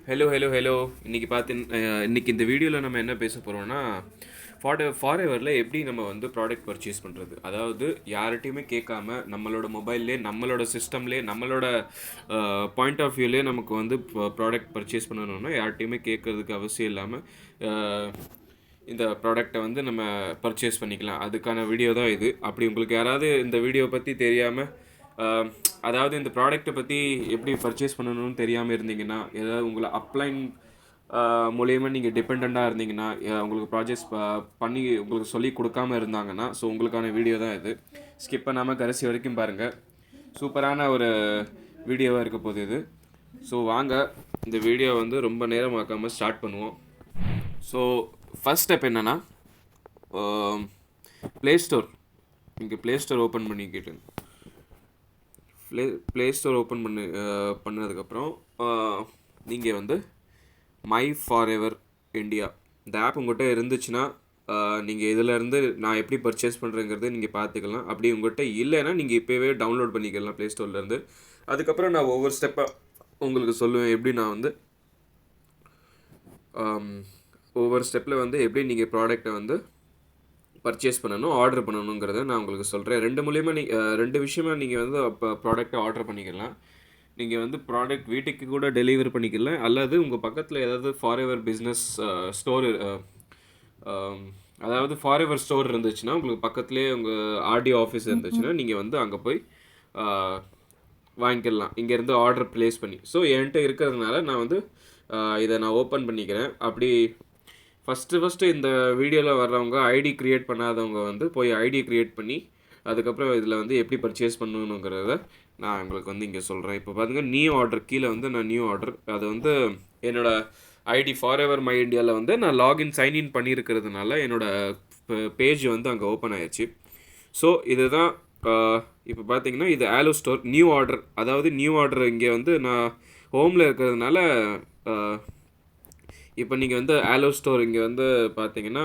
Hello. இன்னைக்கு இந்த வீடியோவில் நம்ம என்ன பேச போகிறோம்னா, ஃபாரெவரில் எப்படி நம்ம வந்து ப்ராடக்ட் பர்ச்சேஸ் பண்ணுறது. அதாவது யார்கிட்டையுமே கேட்காம நம்மளோட மொபைல்லே, நம்மளோட சிஸ்டம்லே, நம்மளோட பாயிண்ட் ஆஃப் வியூலே நமக்கு வந்து ப்ராடக்ட் பர்ச்சேஸ் பண்ணணும்னா யார்கிட்டையுமே கேட்கறதுக்கு அவசியம் இல்லாமல் இந்த ப்ராடக்டை வந்து நம்ம பர்ச்சேஸ் பண்ணிக்கலாம். அதுக்கான வீடியோ தான் இது. அப்படி உங்களுக்கு யாராவது இந்த வீடியோ பற்றி தெரியாமல், அதாவது இந்த ப்ராடக்ட்டை பற்றி எப்படி பர்ச்சேஸ் பண்ணணும்னு தெரியாமல் இருந்தீங்கன்னா, ஏதாவது உங்களை அப்ளைன் மூலியமாக நீங்கள் டிபெண்ட்டாக இருந்தீங்கன்னா, உங்களுக்கு ப்ராஜெக்ட்ஸ் பண்ணி உங்களுக்கு சொல்லி கொடுக்காம இருந்தாங்கன்னா, ஸோ உங்களுக்கான வீடியோ தான் இது. ஸ்கிப் பண்ணாமல் கடைசி வரைக்கும் பாருங்கள். சூப்பரான ஒரு வீடியோவாக இருக்க போகுது இது. ஸோ வாங்க இந்த வீடியோ வந்து ரொம்ப நேரமாக்காமல் ஸ்டார்ட் பண்ணுவோம். ஸோ ஃபஸ்ட் ஸ்டெப் என்னென்னா, ப்ளே ஸ்டோர். இங்கே ப்ளே ஸ்டோர் ஓப்பன் பண்ணிக்கிட்டு ப்ளே ஸ்டோர் ஓப்பன் பண்ணதுக்கப்புறம் நீங்கள் வந்து மை ஃபாரெவர் இந்தியா இந்த ஆப் உங்கள்கிட்ட இருந்துச்சுன்னா, நீங்கள் இதிலேருந்து நான் எப்படி பர்ச்சேஸ் பண்ணுறேங்கிறது நீங்கள் பார்த்துக்கலாம். அப்படி உங்கள்கிட்ட இல்லைன்னா நீங்கள் இப்போவே டவுன்லோட் பண்ணிக்கலாம் ப்ளே ஸ்டோர்லேருந்து. அதுக்கப்புறம் நான் ஒவ்வொரு ஸ்டெப்பாக உங்களுக்கு சொல்லுவேன், எப்படி நான் வந்து ஒவ்வொரு ஸ்டெப்பில் வந்து எப்படி நீங்கள் ப்ராடக்டை வந்து பர்ச்சேஸ் பண்ணணும், ஆர்டர் பண்ணணுங்கிறத நான் உங்களுக்கு சொல்கிறேன். ரெண்டு விஷயமாக நீங்கள் வந்து அப்போ ப்ராடக்டை ஆர்டர் பண்ணிக்கலாம். நீங்கள் வந்து ப்ராடக்ட் வீட்டுக்கு கூட டெலிவரி பண்ணிக்கலாம், அல்லது உங்கள் பக்கத்தில் ஏதாவது ஃபாரெவர் பிஸ்னஸ் ஸ்டோர், அதாவது ஃபாரெவர் ஸ்டோர் இருந்துச்சுன்னா, உங்களுக்கு பக்கத்துலேயே உங்கள் ஆர்டிஓ ஆஃபீஸ் இருந்துச்சுன்னா, நீங்கள் வந்து அங்கே போய் வாங்கிக்கலாம், இங்கேருந்து ஆர்டர் ப்ளேஸ் பண்ணி. ஸோ என்கிட்ட இருக்கிறதுனால நான் வந்து இதை நான் ஓப்பன் பண்ணிக்கிறேன். அப்படி ஃபஸ்ட்டு இந்த வீடியோவில் வர்றவங்க ஐடி க்ரியேட் பண்ணாதவங்க வந்து போய் ஐடி க்ரியேட் பண்ணி, அதுக்கப்புறம் இதில் வந்து எப்படி பர்ச்சேஸ் பண்ணணுங்கிறத நான் உங்களுக்கு வந்து இங்கே சொல்கிறேன். இப்போ பாருங்கள், நியூ ஆர்டர் கீழே வந்து நான் நியூ ஆர்டர், அது வந்து என்னோடய ஐடி ஃபாரெவர் மை இந்தியாவில் வந்து நான் லாகின் சைன்இன் பண்ணியிருக்கிறதுனால என்னோடய பேஜ் வந்து அங்கே ஓப்பன் ஆயிடுச்சு. ஸோ இதுதான் இப்போ பார்த்தீங்கன்னா, இது ஆலோ ஸ்டோர் நியூ ஆர்டர். அதாவது நியூ ஆர்டர் இங்கே வந்து நான் ஹோமில் இருக்கிறதுனால, இப்போ நீங்கள் வந்து ஆலோ ஸ்டோர் இங்கே வந்து பார்த்தீங்கன்னா,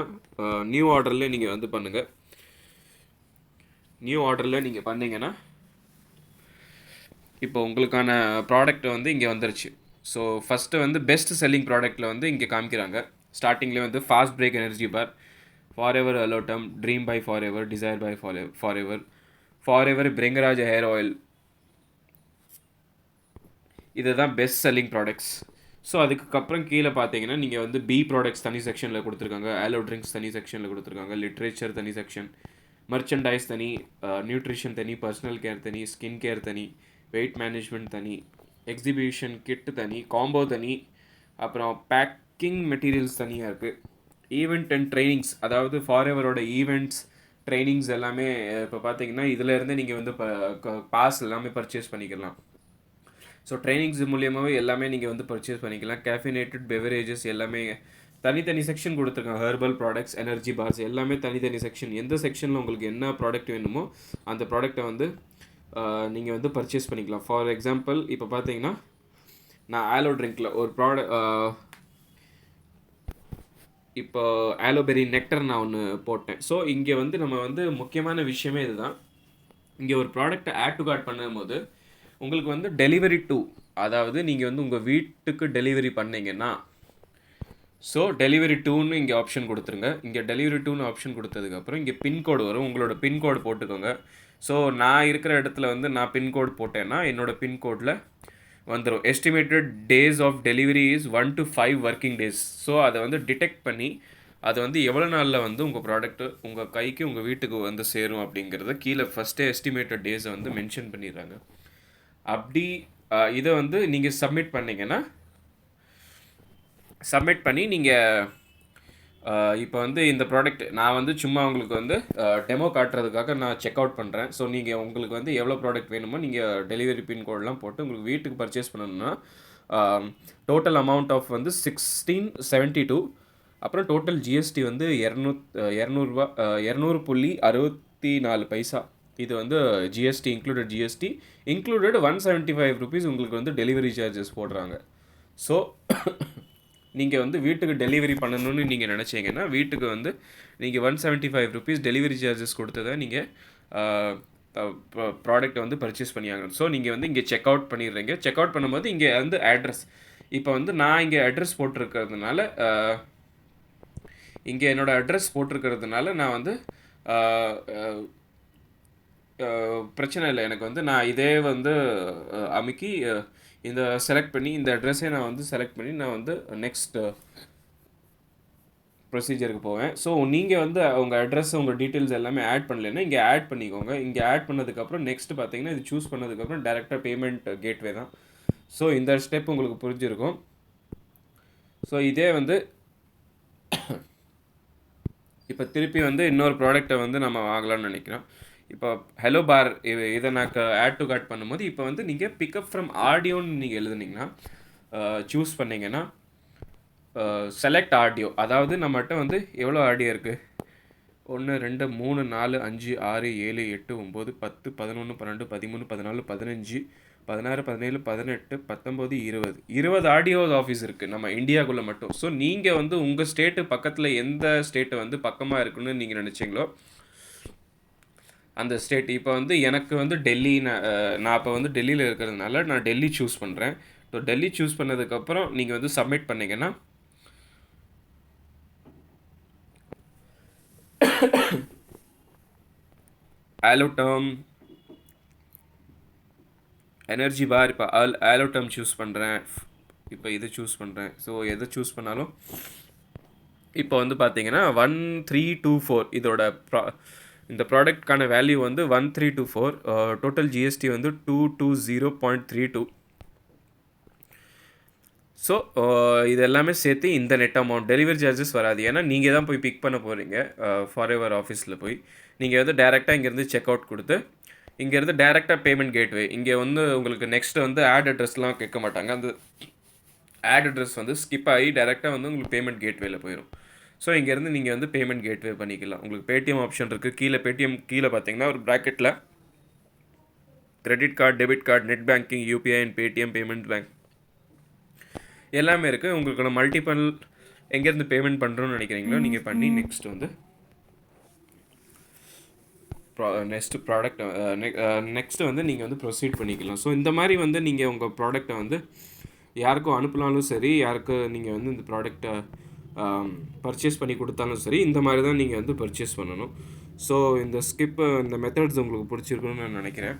நியூ ஆர்டர்லேயே நீங்கள் வந்து பண்ணுங்கள். நியூ ஆர்டரில் நீங்கள் பண்ணிங்கன்னா இப்போ உங்களுக்கான ப்ராடக்ட் வந்து இங்கே வந்துருச்சு. ஸோ ஃபஸ்ட்டு வந்து பெஸ்ட் செல்லிங் ப்ராடக்ட்டில் வந்து இங்கே காமிக்கிறாங்க. ஸ்டார்டிங்கில் வந்து fast break energy bar, forever அலோட்டம், dream by forever, desire by forever Bhringraj hair oil. இதுதான் பெஸ்ட் செல்லிங் ப்ராடக்ட்ஸ். ஸோ அதுக்கப்புறம் கீழே பார்த்தீங்கன்னா, நீங்கள் வந்து பி ப்ராடக்ட்ஸ் தனி செக்ஷனில் கொடுத்துருக்காங்க, ஆலோ ட்ரிங்க்ஸ் தனி செக்ஷனில் கொடுத்துருக்காங்க, லிட்ரேச்சர் தனி செக்ஷன், மர்ச்சன்டைஸ் தனி, நியூட்ரிஷன் தனி, பர்சனல் கேர் தனி, ஸ்கின் கேர் தனி, வெயிட் மேனேஜ்மெண்ட் தனி, எக்ஸிபியூஷன் கிட்டு தனி, காம்போ தனி, அப்புறம் பேக்கிங் மெட்டீரியல்ஸ் தனியாக இருக்குது. ஈவெண்ட் அண்ட் ட்ரைனிங்ஸ், அதாவது ஃபாரெவரோட ஈவெண்ட்ஸ் ட்ரைனிங்ஸ் எல்லாமே இப்போ பார்த்தீங்கன்னா இதிலேருந்து நீங்கள் வந்து பாஸ் எல்லாமே பர்ச்சேஸ் பண்ணிக்கலாம். ஸோ ட்ரைனிங்ஸ் மூலியமாகவே எல்லாமே நீங்கள் வந்து பர்ச்சேஸ் பண்ணிக்கலாம். கேஃபினேட்டட் பெவரேஜஸ் எல்லாமே தனித்தனி செக்ஷன் கொடுத்துருக்காங்க. ஹெர்பல் ப்ராடக்ட்ஸ், எனர்ஜி பார்ஸ் எல்லாமே தனித்தனி செக்ஷன். எந்த செக்ஷனில் உங்களுக்கு என்ன ப்ராடக்ட் வேணுமோ அந்த ப்ராடக்டை வந்து நீங்கள் வந்து பர்ச்சேஸ் பண்ணிக்கலாம். ஃபார் எக்ஸாம்பிள் இப்போ பார்த்தீங்கன்னா, நான் ஆலோ ட்ரிங்க்கில் ஒரு இப்போ ஆலோபெரி நெக்டர் நான் ஒன்று போட்டேன். ஸோ இங்கே வந்து நம்ம வந்து முக்கியமான விஷயமே இதுதான். இங்கே ஒரு ப்ராடக்ட்டை ஆட் டு கார்ட் பண்ணும்போது உங்களுக்கு வந்து டெலிவரி டு, அதாவது நீங்கள் வந்து உங்கள் வீட்டுக்கு டெலிவரி பண்ணிங்கன்னா, ஸோ டெலிவரி டூன்னு இங்கே ஆப்ஷன் கொடுத்துருங்க. இங்கே டெலிவரி டூன்னு ஆப்ஷன் கொடுத்ததுக்கப்புறம் இங்கே பின்கோடு வரும். உங்களோட பின்கோடு போட்டுக்கோங்க. ஸோ நான் இருக்கிற இடத்துல வந்து நான் பின்கோடு போட்டேன்னா என்னோடய பின்கோடில் வந்துடும். Estimated days of delivery is 1 to 5 working days. So அதை வந்து டிடெக்ட் பண்ணி அது வந்து எவ்வளோ நாளில் வந்து உங்கள் ப்ராடக்ட்டு உங்கள் கைக்கு உங்கள் வீட்டுக்கு வந்து சேரும் அப்படிங்கிறத கீழே ஃபஸ்ட்டே எஸ்டிமேட்டட் டேஸை வந்து மென்ஷன் பண்ணிடுறாங்க. அப்படி இதை வந்து நீங்கள் சப்மிட் பண்ணிங்கன்னா, சப்மிட் பண்ணி நீங்கள் இப்போ வந்து இந்த ப்ராடக்ட் நான் வந்து சும்மா உங்களுக்கு வந்து டெமோ காட்டுறதுக்காக நான் செக் அவுட் பண்ணுறேன். ஸோ நீங்கள் உங்களுக்கு வந்து எவ்வளோ ப்ராடக்ட் வேணுமோ நீங்கள் டெலிவரி பின்கோடெலாம் போட்டு உங்களுக்கு வீட்டுக்கு பர்ச்சேஸ் பண்ணணும்னா, டோட்டல் அமௌண்ட் ஆஃப் வந்து 1672, அப்புறம் டோட்டல் ஜிஎஸ்டி வந்து 200.64 இது வந்து ஜிஎஸ்டி இன்க்ளூடட் 175 ருபீஸ் உங்களுக்கு வந்து டெலிவரி சார்ஜஸ் போடுறாங்க. ஸோ நீங்கள் வந்து வீட்டுக்கு டெலிவரி பண்ணணும்னு நீங்கள் நினச்சிங்கன்னா, வீட்டுக்கு வந்து நீங்கள் 175 ருபீஸ் டெலிவரி சார்ஜஸ் கொடுத்து தான் நீங்கள் ப்ராடக்ட்டை வந்து பர்ச்சேஸ் பண்ணியாங்க. ஸோ நீங்கள் வந்து இங்கே செக் அவுட் பண்ணிடுறீங்க. செக் அவுட் பண்ணும்போது இங்கே வந்து அட்ரஸ், இப்போ வந்து நான் இங்கே அட்ரஸ் போட்டிருக்கிறதுனால இங்கே என்னோடய அட்ரஸ் போட்டிருக்கிறதுனால நான் வந்து பிரச்சனை இல்லை. எனக்கு வந்து நான் இதே வந்து அமுக்கி இந்த செலக்ட் பண்ணி இந்த அட்ரஸே நான் வந்து செலக்ட் பண்ணி நான் வந்து நெக்ஸ்ட் ப்ரொசீஜருக்கு போவேன். ஸோ நீங்கள் வந்து உங்கள் அட்ரஸ் உங்கள் டீட்டெயில்ஸ் எல்லாமே ஆட் பண்ணலைன்னா இங்கே ஆட் பண்ணிக்கோங்க. இங்கே ஆட் பண்ணதுக்கப்புறம் நெக்ஸ்ட் பார்த்தீங்கன்னா இது சூஸ் பண்ணதுக்கப்புறம் டேரெக்டாக பேமெண்ட் கேட்வே தான். ஸோ இந்த ஸ்டெப் உங்களுக்கு புரிஞ்சிருக்கும். ஸோ இதே வந்து இப்போ திருப்பி வந்து இன்னொரு ப்ராடக்ட்டை வந்து நம்ம வாங்கலாம்னு நினைக்கிறோம். இப்போ ஹலோ பார் இதை நான் ஆட் டு கார்ட் பண்ணும்போது இப்போ வந்து நீங்கள் பிக்கப் ஃப்ரம் ஆடியோன்னு நீங்கள் எழுதுனீங்கன்னா சூஸ் பண்ணிங்கன்னா செலக்ட் ஆடியோ, அதாவது நம்மகிட்ட வந்து எவ்வளோ ஆடியோ இருக்குது, 1 2 3 4 5 6 7 8 9 10 11 12 13 14 15 16 17 18 19 20 ஆடியோ ஆஃபீஸ் இருக்குது நம்ம இந்தியாவுக்குள்ளே மட்டும். ஸோ நீங்கள் வந்து உங்கள் ஸ்டேட்டு பக்கத்தில் எந்த ஸ்டேட்டு வந்து பக்கமாக இருக்குன்னு நீங்கள் நினச்சிங்களோ அந்த ஸ்டேட். இப்போ வந்து எனக்கு வந்து டெல்லி, நான் இப்போ வந்து டெல்லியில் இருக்கிறதுனால நான் டெல்லி சூஸ் பண்ணுறேன். ஸோ டெல்லி சூஸ் பண்ணதுக்கப்புறம் நீங்கள் வந்து சப்மிட் பண்ணிங்கன்னா ஆலோடம் எனர்ஜி பார், இப்போ ஆலோடம் சூஸ் பண்ணுறேன், இப்போ இதை சூஸ் பண்ணுறேன். ஸோ எதை சூஸ் பண்ணாலும் இப்போ வந்து பார்த்தீங்கன்னா 1324 இதோட இந்த ப்ராடக்ட்கான வேல்யூ வந்து 1324. டோட்டல் ஜிஎஸ்டி வந்து 220.32. ஸோ இது எல்லாமே சேர்த்து இந்த நெட் அமௌண்ட், டெலிவரி சார்ஜஸ் வராது. ஏன்னா நீங்கள் தான் போய் பிக் பண்ண போகிறீங்க ஃபாரெவர் ஆஃபீஸில் போய். நீங்கள் வந்து டேரெக்டாக இங்கேருந்து செக் அவுட் கொடுத்து இங்கேருந்து டேரெக்டாக பேமெண்ட் கேட்வே. இங்கே வந்து உங்களுக்கு நெக்ஸ்ட்டு வந்து ஆட் அட்ரஸ்லாம் கேட்க மாட்டாங்க. அந்த ஆட் அட்ரஸ் வந்து ஸ்கிப் ஆகி டேரெக்டாக வந்து உங்களுக்கு பேமெண்ட் கேட்வேயில் போயிடும். ஸோ இங்கேருந்து நீங்கள் வந்து பேமெண்ட் கேட்வே பண்ணிக்கலாம். உங்களுக்கு பேடிஎம் ஆப்ஷன் இருக்குது. கீழே பேடிஎம் கீழே பார்த்தீங்கன்னா ஒரு ப்ராக்கெட்டில் credit card, debit card, net banking, UPI and Paytm payment bank எல்லாமே இருக்குது. உங்களுக்கு மல்டிபிள் எங்கேருந்து பேமெண்ட் பண்ணுறோன்னு நினைக்கிறீங்களோ நீங்கள் பண்ணி நெக்ஸ்ட் வந்து ப்ராடக்ட் நெக்ஸ்ட்டு வந்து நீங்கள் வந்து ப்ரொசீட் பண்ணிக்கலாம். ஸோ இந்த மாதிரி வந்து நீங்கள் உங்கள் ப்ராடக்டை வந்து யாருக்கும் அனுப்பினாலும் சரி, யாருக்கு நீங்கள் வந்து இந்த ப்ராடக்டை பர்ச்சேஸ் பண்ணி கொடுத்தாலும் சரி, இந்த மாதிரி தான் நீங்கள் வந்து பர்ச்சேஸ் பண்ணணும். ஸோ இந்த இந்த மெத்தட்ஸ் உங்களுக்கு பிடிச்சிருக்குன்னு நான் நினைக்கிறேன்.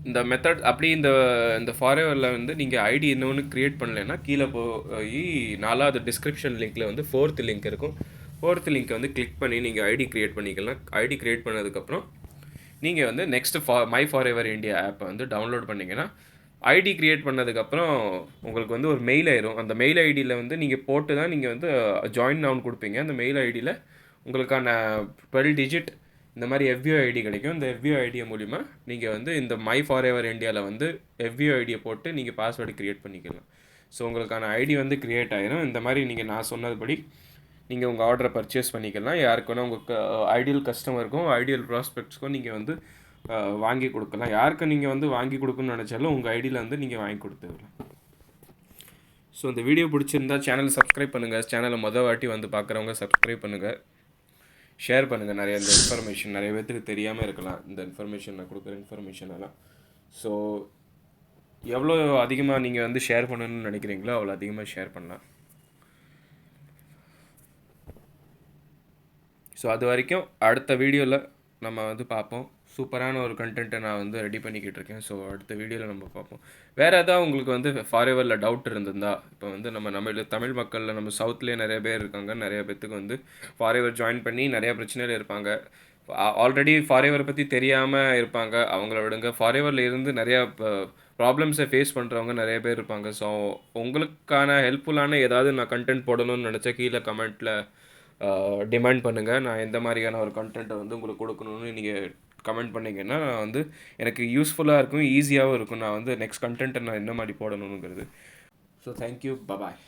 இந்த மெத்தட் அப்படி இந்த ஃபாரெவரில் வந்து நீங்கள் ஐடி இன்னொன்று க்ரியேட் பண்ணலைன்னா கீழே போய் 4வது டிஸ்கிரிப்ஷன் லிங்க்கில் வந்து 4th லிங்க் இருக்கும். 4th லிங்க்கை வந்து கிளிக் பண்ணி நீங்கள் ஐடி க்ரியேட் பண்ணிக்கலாம். ஐடி க்ரியேட் பண்ணதுக்கப்புறம் நீங்கள் வந்து நெக்ஸ்ட்டு மை ஃபாரெவர் இந்தியா ஆப்பை வந்து டவுன்லோட் பண்ணிங்கன்னா ஐடி க்ரியேட் பண்ணதுக்கப்புறம் உங்களுக்கு வந்து ஒரு மெயில் ஆயிரும். அந்த மெயில் ஐடியில் வந்து நீங்கள் போட்டு தான் நீங்கள் வந்து ஜாயின் நவுன் கொடுப்பீங்க. அந்த மெயில் ஐடியில் உங்களுக்கான 12 டிஜிட் இந்த மாதிரி எஃப்யூ ஐடி கிடைக்கும். இந்த எஃப்யூ ஐடியை மூலிமா நீங்கள் வந்து இந்த மை ஃபாரெவர் இந்தியாவில் வந்து எஃப்யூ ஐடியை போட்டு நீங்கள் பாஸ்வேர்டு க்ரியேட் பண்ணிக்கலாம். ஸோ உங்களுக்கான ஐடி வந்து க்ரியேட் ஆயிரும். இந்த மாதிரி நீங்கள் நான் சொன்னதுபடி நீங்கள் உங்கள் ஆர்டரை பர்ச்சேஸ் பண்ணிக்கலாம். யாருக்குன்னா உங்கள் ஐடியல் கஸ்டமருக்கும் ஐடியல் ப்ராஸ்பெக்ட்ஸ்க்கும் நீங்கள் வந்து வாங்கி கொடுக்கலாம். யாருக்கு நீங்கள் வந்து வாங்கி கொடுக்கணும்னு நினச்சாலும் உங்கள் ஐடியில் வந்து நீங்கள் வாங்கி கொடுத்துக்கலாம். ஸோ இந்த வீடியோ பிடிச்சிருந்தா சேனலை சப்ஸ்கிரைப் பண்ணுங்கள். சேனலை வாட்டி வந்து பார்க்குறவங்க சப்ஸ்கிரைப் பண்ணுங்கள், ஷேர் பண்ணுங்கள். நிறைய இந்த இன்ஃபர்மேஷன் நிறைய பேர்த்துக்கு தெரியாமல் இருக்கலாம். இந்த இன்ஃபர்மேஷன் நான் கொடுக்குற இன்ஃபர்மேஷன் எல்லாம். ஸோ எவ்வளோ அதிகமாக நீங்கள் வந்து ஷேர் பண்ணணும்னு நினைக்கிறீங்களோ அவ்வளோ அதிகமாக ஷேர் பண்ணலாம். ஸோ அது வரைக்கும் அடுத்த வீடியோவில் நம்ம வந்து பார்ப்போம். சூப்பரான ஒரு கண்டென்ட்டை நான் வந்து ரெடி பண்ணிக்கிட்டு இருக்கேன். ஸோ அடுத்த வீடியோவில் நம்ம பார்ப்போம். வேறு எதாவது உங்களுக்கு வந்து ஃபாரெவரில் டவுட் இருந்திருந்தா, இப்போ வந்து நம்ம தமிழ் மக்களில் நம்ம சவுத்லேயே நிறைய பேர் இருக்காங்க. நிறைய பேர்த்துக்கு வந்து ஃபாரெவர் ஜாயின் பண்ணி நிறையா பிரச்சனையில் இருப்பாங்க. ஆல்ரெடி ஃபாரெவர் பற்றி தெரியாமல் இருப்பாங்க, அவங்கள விடுங்க. ஃபாரெவரில் இருந்து நிறையா ப்ராப்ளம்ஸை ஃபேஸ் பண்ணுறவங்க நிறைய பேர் இருப்பாங்க. ஸோ உங்களுக்கான ஹெல்ப்ஃபுல்லான ஏதாவது நான் கண்டென்ட் போடணும்னு நினச்சா கீழே கமெண்ட்டில் டிமாண்ட் பண்ணுங்கள். நான் எந்த மாதிரியான ஒரு கண்டென்ட்டை வந்து உங்களுக்கு கொடுக்கணுன்னு நீங்கள் கமெண்ட் பண்ணிங்கன்னா நான் வந்து எனக்கு யூஸ்ஃபுல்லாக இருக்கும், ஈஸியாகவும் இருக்கும். நான் வந்து நெக்ஸ்ட் கண்டென்ட்டை நான் என்ன மாதிரி போடணுங்கிறது. So thank you, bye bye.